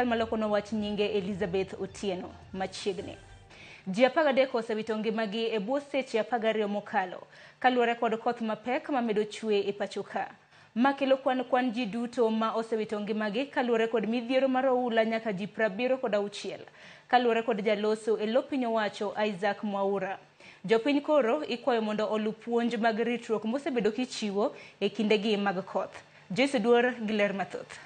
maloko nowach nyinge Elizabeth Otieno machiegni. Ji 13 osewito ngimagi e bwo seche 12 mokalo kaluwore kod koth mapek mamedo chwe e pacho ka. Makelo kwan ji duto ma osewito ngimagi kaluwore kod midhiero mar oula nyaka ji 76 kaluwore kod jaloso e lo piny owacho Isaac Mwaura. Jopiny koro ikwayo mondo olu puonj mag ritruok mosebedo kichiwo e kindegi mag koth. Joyce Duor gi ler mathoth.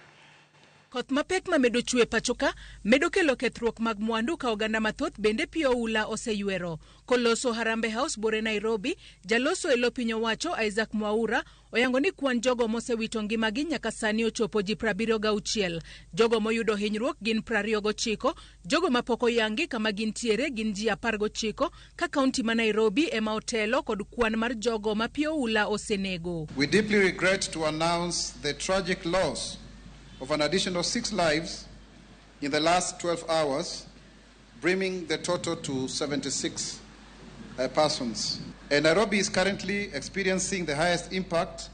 Koth mapek mamedo chwe pachoka medo kelo kethruok mag mwandu ka oganda mathoth bende pio oula oseyuero. Koloso Harambe House bore Nairobi, jaloso e lo piny owacho Isaac Mwaura oyangoni kwan jogo mosewito ngimagi nyaka sani ochopo ji 76. Jogo moyudo hinyruok gin 29, jogo mapoko yangi kama gintiere gin ji 19 ka kaunti ma Nairobi ema otelo kod kwan mar jogo ma pio oula osenego. We deeply regret to announce the tragic loss of an additional 6 lives in the last 12 hours, bringing the total to 76 persons. And Nairobi is currently experiencing the highest impact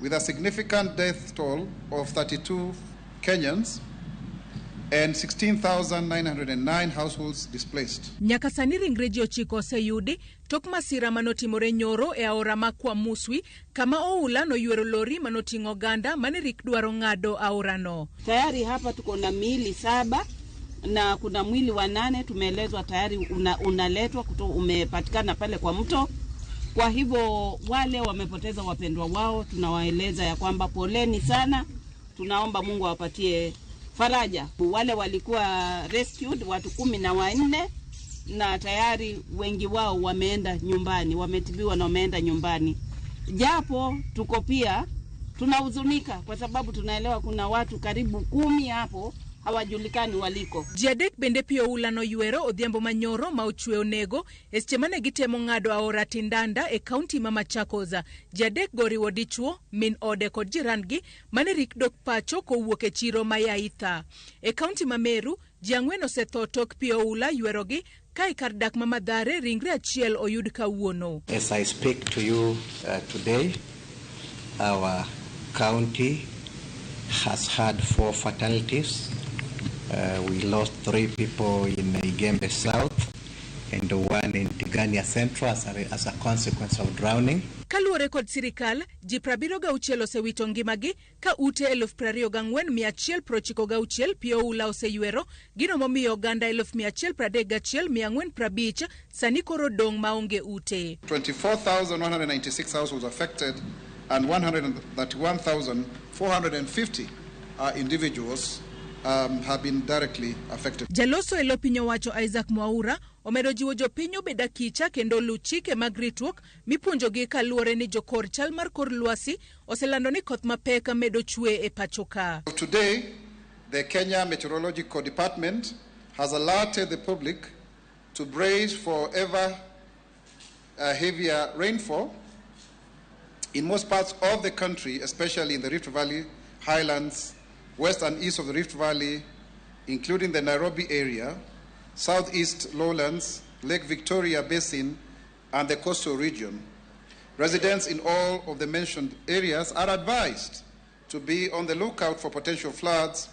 with a significant death toll of 32 Kenyans and 16,909 households displaced. Nyaka sani ringre ji 9 oseyudi tok masira manotimore nyoro e aora makwa Muswi kama oula noyuero lori manoting'o ganda manirik dwaro ng'ado aorano. Tayari hapa tuko na miili 7 na kuna mwili wa 8 tumeelezwa tayari unaletwa umepatikana pale kwa mto. Kwa hivyo wale wamepoteza wapendwa wao tunawaeleza ya kwamba poleni sana, tunaomba Mungu awapatie faraja. Wale walikuwa rescued watu 14 na tayari wengi wao wameenda nyumbani, wametibiwa na wameenda nyumbani. Japo tuko pia tunahuzunika kwa sababu tunaelewa kuna watu karibu 10 hapo hawajulikani waliko. Jiadek bende pio oula no yuero odhiambo manyoro ma ochwe onego estemane gitemo ng'ado aora Tindanda e kaunti ma Machakos. Jiadek goriwo dichuo, min ode kod jirandgi mane rik dok pacho kowuok e chiro ma Yaitha. E kaunti ma Meru, ji 4 osetho tok pio oula yuerogi kai kar dak ma Mathare ringre achiel oyud kawuono. As I speak to you today, our county has had 4 fatalities. We lost 3 people in Igembe South and 1 in Tigania Central as a consequence of drowning. Kaluwore kod Sirkal, ji 76 osewito ngimagi ka ute 24,196 pio oula oseyuero, gino momiyo oganda 131,450 sani koro dong maonge ute. 24,196 households affected and 131,450 individuals have been directly affected. Jaloso e lo piny owacho Isaac Mwaura omedo jiwo jopiny obed akicha kendo luw chike mag ritruok mipuonjogi kaluwore ni jokor chal mar kor lwasi oselando ni koth mapek medo chwe e pacho ka. Today, the Kenya Meteorological Department has alerted the public to brace for ever heavier rainfall in most parts of the country, especially in the Rift Valley, Highlands, west and east of the Rift Valley, including the Nairobi area, southeast lowlands, Lake Victoria Basin, and the coastal region. Residents in all of the mentioned areas are advised to be on the lookout for potential floods,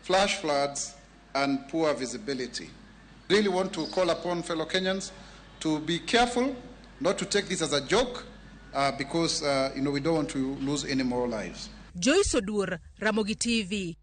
flash floods, and poor visibility. I really want to call upon fellow Kenyans to be careful, not to take this as a joke, because we don't want to lose any more lives. Joyce Duor, Ramogi TV.